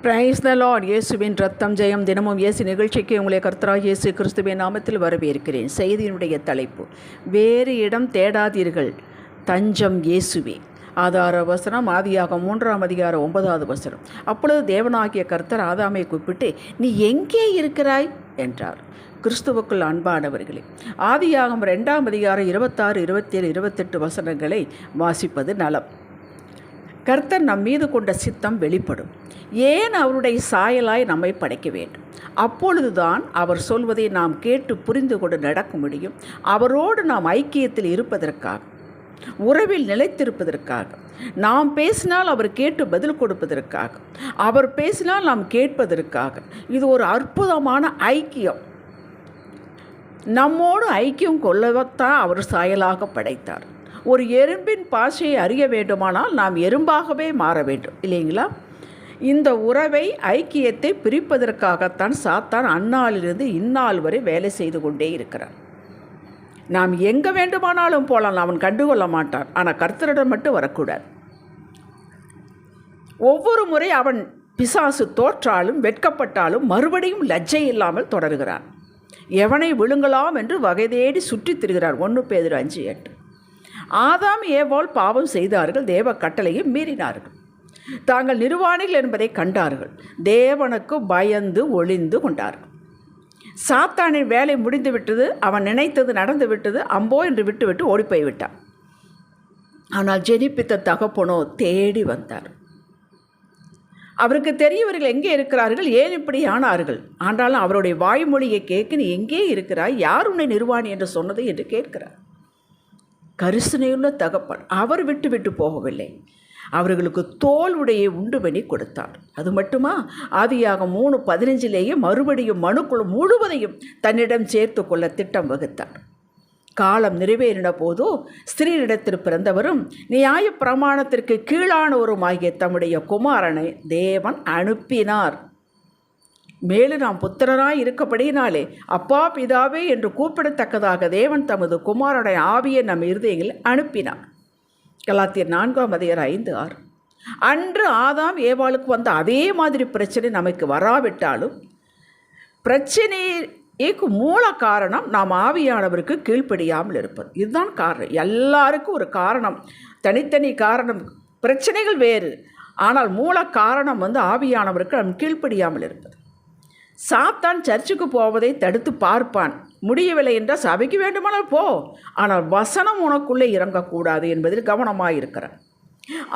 Praise the Lord. இயேசுவின் ரத்தம் ஜெயம். தினமும் இயேசு நிகழ்ச்சிக்கு உங்களை கர்த்தராகிய இயேசு கிறிஸ்துவின் நாமத்தில் வரவேற்கிறேன். செய்தியினுடைய தலைப்பு, வேறு இடம் தேடாதீர்கள், தஞ்சம் இயேசுவே. ஆதார வசனம் ஆதியாகமம் 3:9. அப்பொழுது தேவனாகிய கர்த்தர் ஆதாமை கூப்பிட்டு, நீ எங்கே இருக்கிறாய் என்றார். கிறிஸ்துவுக்குள் அன்பானவர்களே, ஆதியாகமம் 2:26, 26, 27, 28 வசனங்களை வாசிப்பது நலம். கர்த்தர் நம் மீது கொண்ட சித்தம் வெளிப்படும். ஏன் அவருடைய சாயலாய் நம்மை படைக்க வேண்டும்? அப்பொழுதுதான் அவர் சொல்வதை நாம் கேட்டு புரிந்து கொண்டு நடக்க முடியும். அவரோடு நாம் ஐக்கியத்தில் இருப்பதற்காக, உறவில் நிலைத்திருப்பதற்காக, நாம் பேசினால் அவர் கேட்டு பதில் கொடுப்பதற்காக, அவர் பேசினால் நாம் கேட்பதற்காக. இது ஒரு அற்புதமான ஐக்கியம். நம்மோடு ஐக்கியம் கொள்ளத்தான் அவர் சாயலாக படைத்தார். ஒரு எறும்பின் பாஷையை அறிய வேண்டுமானால் நாம் எறும்பாகவே மாற வேண்டும், இல்லைங்களா? இந்த உறவை, ஐக்கியத்தை பிரிப்பதற்காகத்தான் சாத்தான் அந்நாளிலிருந்து இந்நாள் வரை வேலை செய்து கொண்டே இருக்கிறான். நாம் எங்கே வேண்டுமானாலும் போகலாம், அவன் கண்டுகொள்ள மாட்டான். ஆனால் கர்த்தரிடம் மட்டும் வரக்கூடாது. ஒவ்வொரு முறை அவன் பிசாசு தோற்றாலும் வெட்கப்பட்டாலும் மறுபடியும் லஜ்ஜை இல்லாமல் தொடர்கிறான். எவனை விழுங்கலாம் என்று வகை தேடி சுற்றித் திரிகிறார். 1 பேதுரு 5:8. ஆதாம் ஏவாள் பாவம் செய்தார்கள், தேவ கட்டளையை மீறினார்கள். தாங்கள் நிர்வாணிகள் என்பதை கண்டார்கள். தேவனுக்கு பயந்து ஒளிந்து கொண்டார்கள். சாத்தானின் வேலை முடிந்து விட்டது. அவன் நினைத்தது நடந்து விட்டது. அம்போ என்று விட்டுவிட்டு ஓடிப்போய் விட்டான். ஆனால் ஜெனிப்பித்த தகப்பனோ தேடி வந்தார். அவருக்கு தெரியவர்கள் எங்கே இருக்கிறார்கள், ஏன் இப்படி ஆனார்கள். ஆனாலும் அவருடைய வாய்மொழியை கேட்க, நீ எங்கே இருக்கிறாய், யார் உன்னை நிர்வாணி என்று சொன்னது என்று கேட்கிறார். கரிசனையுள்ள தகப்பன் அவர் விட்டு விட்டு போகவில்லை. அவர்களுக்கு தோல் உடையை உண்டு பண்ணி கொடுத்தார். அது மட்டுமா, ஆதியாகமம் 3:15 மறுபடியும் மனுக்குழு முழுவதையும் தன்னிடம் சேர்த்து கொள்ள திட்டம் வகுத்தார். காலம் நிறைவேறின போதோ ஸ்திரீனிடத்தில் பிறந்தவரும் நியாய பிரமாணத்திற்கு கீழானவருமாகிய தம்முடைய குமாரனை தேவன் அனுப்பினார். மேலும் நாம் புத்திரராய் இருக்கப்படினாலே அப்பா பிதாவே என்று கூப்பிடத்தக்கதாக தேவன் தமது குமாரனுடைய ஆவியை நம் இருதயங்களில் அனுப்பினார். கலாத்தியர் 4:5-6. அன்று ஆதாம் ஏவாளுக்கு வந்த அதே மாதிரி பிரச்சனை நமக்கு வராவிட்டாலும், பிரச்சனைக்கு மூல காரணம் நாம் ஆவியானவருக்கு கீழ்ப்படியாமல் இருப்பது. இதுதான் காரணம். எல்லாருக்கும் ஒரு காரணம், தனித்தனி காரணம். பிரச்சனைகள் வேறு, ஆனால் மூல காரணம் ஆவியானவருக்கு நாம் கீழ்ப்படியாமல் இருப்பது. சாத்தான் சர்ச்சுக்கு போவதை தடுத்து பார்ப்பான். முடியவில்லை என்றால் சபைக்கு வேண்டுமானால் போ, ஆனால் வசனம் உனக்குள்ளே இறங்கக்கூடாது என்பதில் கவனமாக இருக்கிறான்.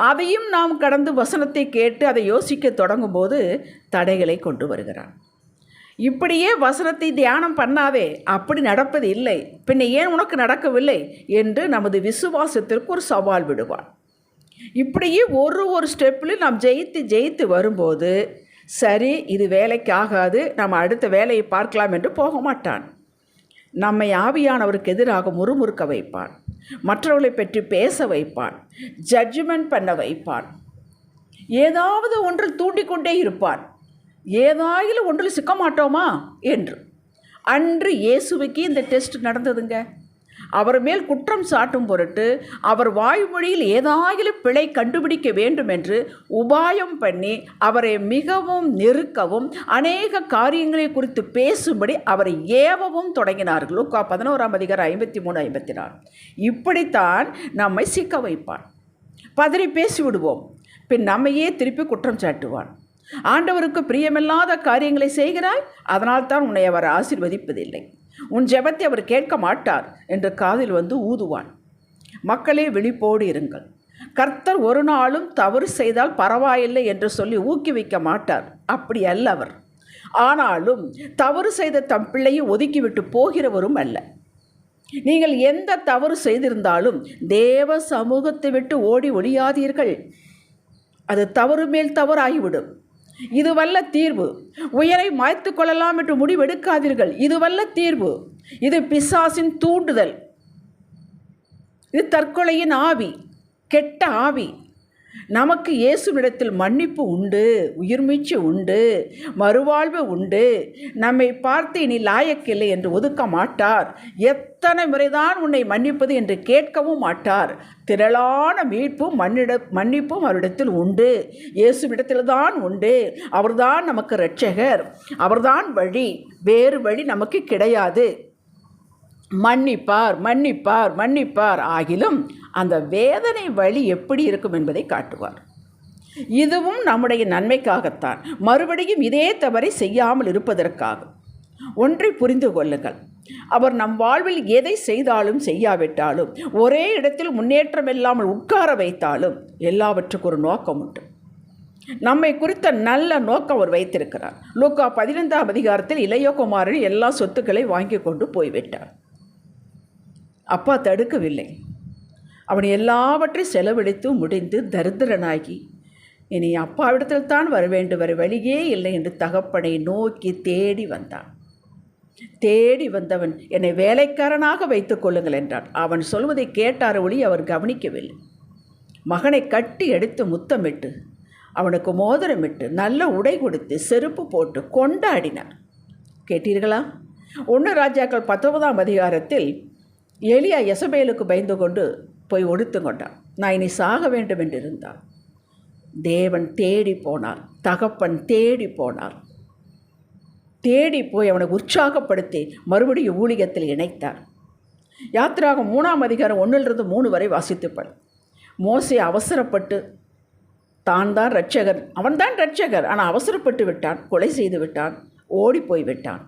அதையும் நாம் கடந்து வசனத்தை கேட்டு அதை யோசிக்க தொடங்கும்போது தடைகளை கொண்டு வருகிறான். இப்படியே வசனத்தை தியானம் பண்ணாதே, அப்படி நடப்பது இல்லை, பின்ன ஏன் உனக்கு நடக்கவில்லை என்று நமது விசுவாசத்திற்கு ஒரு சவால் விடுவான். இப்படியே ஒரு ஸ்டெப்பில் நாம் ஜெயித்து வரும்போது, சரி இது வேலைக்கு ஆகாது, நம்ம அடுத்த வேலையை பார்க்கலாம் என்று போக மாட்டான். நம்மை ஆவியானவருக்கு எதிராக முறுமுறுக்க வைப்பான். மற்றவர்களை பற்றி பேச வைப்பான். ஜட்ஜ்மெண்ட் பண்ண வைப்பான். ஏதாவது ஒன்றில் தூண்டிக்கொண்டே இருப்பான். ஏதாயிலும் ஒன்றில் சிக்க மாட்டோமா என்று. அன்று இயேசுவுக்கு இந்த டெஸ்ட் நடந்ததுங்க. அவர் மேல் குற்றம் சாட்டும் பொருட்டு அவர் வாய்மொழியில் ஏதாயிலும் பிழை கண்டுபிடிக்க வேண்டும் என்று உபாயம் பண்ணி அவரை மிகவும் நெருக்கவும், அநேக காரியங்களை குறித்து பேசும்படி அவரை ஏவவும் தொடங்கினார்கள். லூக்கா 11:53-54. இப்படித்தான் நம்மை சிக்க வைப்பான். பதறி பேசிவிடுவோம். பின் நம்மையே திருப்பி குற்றம் சாட்டுவான். ஆண்டவருக்கு பிரியமில்லாத காரியங்களை செய்கிறாய், அதனால் தான் உன்னை அவர் ஆசீர்வதிப்பதில்லை, உன் ஜெபத்தை அவர் கேட்க மாட்டார் என்று காதில் ஊதுவான். மக்களே, விழிப்போடு இருங்கள். கர்த்தர் ஒரு நாளும் தவறு செய்தால் பரவாயில்லை என்று சொல்லி ஊக்குவிக்க மாட்டார். அப்படி அல்ல அவர். ஆனாலும் தவறு செய்த தம் பிள்ளையை ஒதுக்கிவிட்டு போகிறவரும் அல்ல. நீங்கள் எந்த தவறு செய்திருந்தாலும் தேவ சமூகத்தை விட்டு ஓடி ஒழியாதீர்கள். அது தவறு மேல் தவறாகிவிடும். இதுவல்ல தீர்வு. உயிரை மாய்த்து கொள்ளலாம் என்று முடிவெடுக்காதீர்கள். இதுவல்ல தீர்வு. இது பிசாசின் தூண்டுதல். இது தற்கொலையின் ஆவி, கெட்ட ஆவி. நமக்கு இயேசுவிடத்தில் மன்னிப்பு உண்டு, உயிர்மீட்சி உண்டு, மறுவாழ்வு உண்டு. நம்மை பார்த்து இனி லாயக்கில்லை என்று ஒதுக்க மாட்டார். எத்தனை முறைதான் உன்னை மன்னிப்பது என்று கேட்கவும் மாட்டார். திரளான மீட்பும் மன்னிப்பும் அவரிடத்தில் உண்டு. இயேசுவிடத்தில்தான் உண்டு. அவர்தான் நமக்கு இரட்சகர், அவர்தான் வழி, வேறு வழி நமக்கு கிடையாது. மன்னிப்பார் மன்னிப்பார் மன்னிப்பார். ஆகிலும் அந்த வேதனை வழி எப்படி இருக்கும் என்பதை காட்டுவார். இதுவும் நம்முடைய நன்மைக்காகத்தான், மறுபடியும் இதே தவறை செய்யாமல் இருப்பதற்காக. ஒன்றை புரிந்து கொள்ளுங்கள், அவர் நம் வாழ்வில் எதை செய்தாலும் செய்யாவிட்டாலும், ஒரே இடத்தில் முன்னேற்றம் இல்லாமல் உட்கார வைத்தாலும் எல்லாவற்றுக்கும் ஒரு நோக்கம் உண்டு. நம்மை குறித்த நல்ல நோக்கம் அவர் வைத்திருக்கிறார். லூக்கா 15ஆம் அதிகாரத்தில் இளையகுமாரன் எல்லா சொத்துக்களை வாங்கி கொண்டு போய்விட்டார். அப்பா தடுக்கவில்லை. அவன் எல்லாவற்றையும் செலவழித்து முடிந்து தரித்திரனாகி இனி அப்பாவிடத்தில் தான் வர வேண்டும், வர வழியே இல்லை என்று தகப்பனை நோக்கி தேடி வந்தான். தேடி வந்தவன், என்னை வேலைக்காரனாக வைத்துக் கொள்ளுங்கள் என்றான். அவன் சொல்வதை கேட்டார் ஒளி அவர் கவனிக்கவில்லை. மகனை கட்டி எடுத்து முத்தமிட்டு அவனுக்கு மோதிரமிட்டு நல்ல உடை கொடுத்து செருப்பு போட்டு கொண்டாடினார். கேட்டீர்களா? 1 ராஜாக்கள் 19ஆம் அதிகாரத்தில் எலியா யெசபேலுக்கு பயந்து கொண்டு போய் ஒடுத்து கொண்டான். நான் இனி சாக வேண்டும் என்று இருந்தான். தேவன் தேடி போனார், தகப்பன் தேடி போனார். தேடி போய் அவனை உற்சாகப்படுத்தி மறுபடியும் ஊழியத்தில் இணைத்தார். யாத்திராகம் 3ஆம் அதிகாரம் 1-3 வரை வாசித்துப்படும். மோசே அவசரப்பட்டு தான் இரட்சகர், அவன்தான் இரட்சகர், ஆனால் அவசரப்பட்டு விட்டான், கொலை செய்து விட்டான், ஓடி போய் விட்டான்.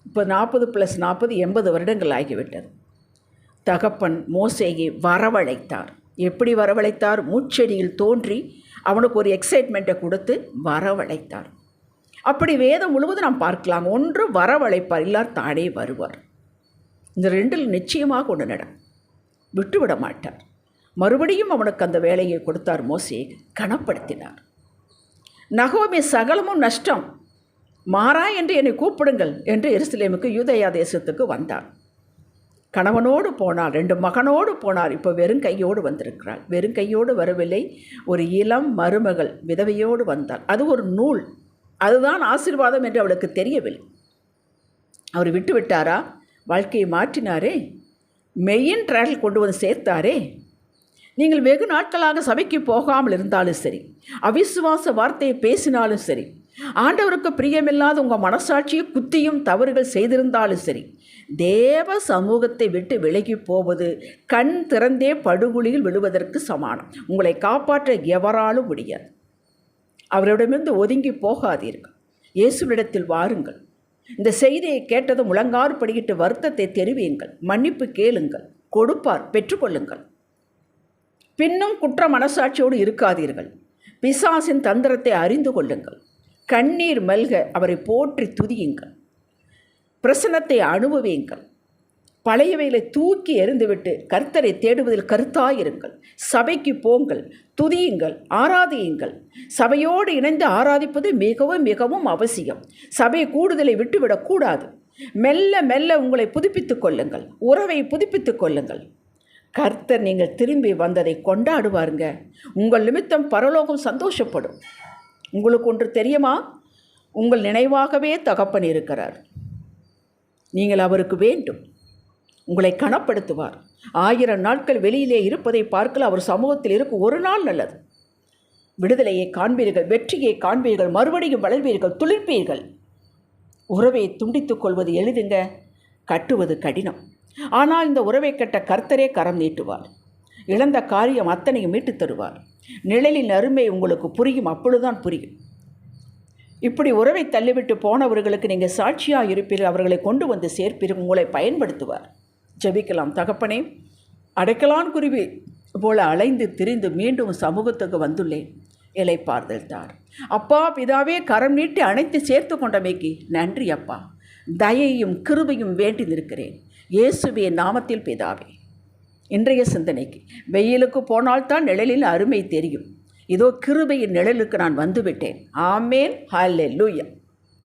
இப்போ 40 + 40 80 வருடங்கள் ஆகிவிட்டது. தகப்பன் மோசேயை வரவழைத்தார். எப்படி வரவழைத்தார்? மூச்செடியில் தோன்றி அவனுக்கு ஒரு எக்ஸைட்மெண்ட்டை கொடுத்து வரவழைத்தார். அப்படி வேதம் முழுவதும் நாம் பார்க்கலாம். ஒன்று வரவழைப்பார், இல்லார் தானே வருவார். இந்த 2இல் நிச்சயமாக ஒன்று நடக்கும். விட்டுவிட மாட்டார். மறுபடியும் அவனுக்கு அந்த வேலையை கொடுத்தார். மோசேயை கனப்படுத்தினார். நகோமி சகலமும் நஷ்டம், மாறா என்று என்னை கூப்பிடுங்கள் என்று எருசலேமுக்கு யூதேயா தேசத்துக்கு வந்தார். கணவனோடு போனார், 2 மகனோடு போனார். இப்போ வெறும் கையோடு வந்திருக்கிறாள். வெறும் கையோடு வரவில்லை, ஒரு இளம் மருமகள் விதவையோடு வந்தார். அது ஒரு நூல், அதுதான் ஆசீர்வாதம் என்று அவளுக்கு தெரியவில்லை. அவர் விட்டு விட்டாரா? வாழ்க்கையை மாற்றினாரே, மெயின் ட்ராக்கில் கொண்டு வந்து சேர்த்தாரே. நீங்கள் வெகு நாட்களாக சபைக்கு போகாமல் இருந்தாலும் சரி, அவிசுவாச வார்த்தையை பேசினாலும் சரி, ஆண்டவருக்கு பிரியமில்லாத உங்கள் மனசாட்சியை குத்தியும் தவறுகள் செய்திருந்தாலும் சரி, தேவ சமூகத்தை விட்டு விலகி போவது கண் திறந்தே படுகுழியில் விழுவதற்கு சமானம். உங்களை காப்பாற்ற எவராலும் முடியாது. அவரிடமிருந்து ஒதுங்கி போகாதீர்கள். இயேசுவிடத்தில் வாருங்கள். இந்த செய்தியை கேட்டதும் முழங்காறு படியிட்டு வருத்தத்தை தெரிவியுங்கள். மன்னிப்பு கேளுங்கள், கொடுப்பார், பெற்றுக்கொள்ளுங்கள். பின்னும் குற்ற மனசாட்சியோடு இருக்காதீர்கள். பிசாசின் தந்திரத்தை அறிந்து கொள்ளுங்கள். கண்ணீர் மல்க அவரை போற்றி துதியுங்கள். பிரசன்னத்தை அனுபவியுங்கள். பழையவைகளை தூக்கி எறிந்துவிட்டு கர்த்தரை தேடுவதில் கருத்தாயிருங்கள். சபைக்கு போங்கள், துதியுங்கள், ஆராதியுங்கள். சபையோடு இணைந்து ஆராதிப்பது மிகவும் மிகவும் அவசியம். சபை கூடுதலை விட்டுவிடக்கூடாது. மெல்ல மெல்ல உங்களை புதுப்பித்துக் கொள்ளுங்கள், உறவை புதுப்பித்துக் கொள்ளுங்கள். கர்த்தர் நீங்கள் திரும்பி வந்ததை கொண்டாடுவாருங்க. உங்கள் நிமித்தம் பரலோகம் சந்தோஷப்படும். உங்களுக்கு ஒன்று தெரியுமா? உங்கள் நினைவாகவே தகப்பன் இருக்கிறார். நீங்கள் அவருக்கு வேண்டும். உங்களை கனப்படுத்துவார். 1000 நாட்கள் வெளியிலே இருப்பதை பார்க்கல அவர் சமூகத்தில் இருக்கும் ஒரு நாள் நல்லது. விடுதலையை காண்பீர்கள், வெற்றியை காண்பீர்கள், மறுபடியும் வளர்வீர்கள், துளிர்ப்பீர்கள். உறவை துண்டித்துக் கொள்வது எளிதுங்க, கட்டுவது கடினம். ஆனால் இந்த உறவை கட்ட கர்த்தரே கரம் நீட்டுவார். இழந்த காரியம் அத்தனையும் மீட்டு தருவார். நிழலின் அருமை உங்களுக்கு புரியும், அப்பொழுதுதான் புரியும். இப்படி உறவை தள்ளிவிட்டு போனவர்களுக்கு நீங்கள் சாட்சியாக இருப்பீர்கள், அவர்களை கொண்டு வந்து சேர்ப்பீர்கள், உங்களை பயன்படுத்துவார். ஜெபிக்கலாம். தகப்பனே, அடைக்கலான் குருவி போல அலைந்து திரிந்து மீண்டும் சமூகத்துக்கு வந்துள்ளேன். இளைப்பாறுதல் தார். அப்பா பிதாவே, கரம் நீட்டி அணைத்து சேர்த்து கொண்டமைக்கு நன்றி அப்பா. தயையும் கிருபையும் வேண்டி நிற்கிறேன் இயேசுவே நாமத்தில் பிதாவே. இன்றைய சிந்தனைக்கு, வெயிலுக்கு போனால்தான் நிழலில் அருமை தெரியும். இதோ கிருபையின் நிழலுக்கு நான் வந்துவிட்டேன். ஆமேன். ஹல்லேலூயா.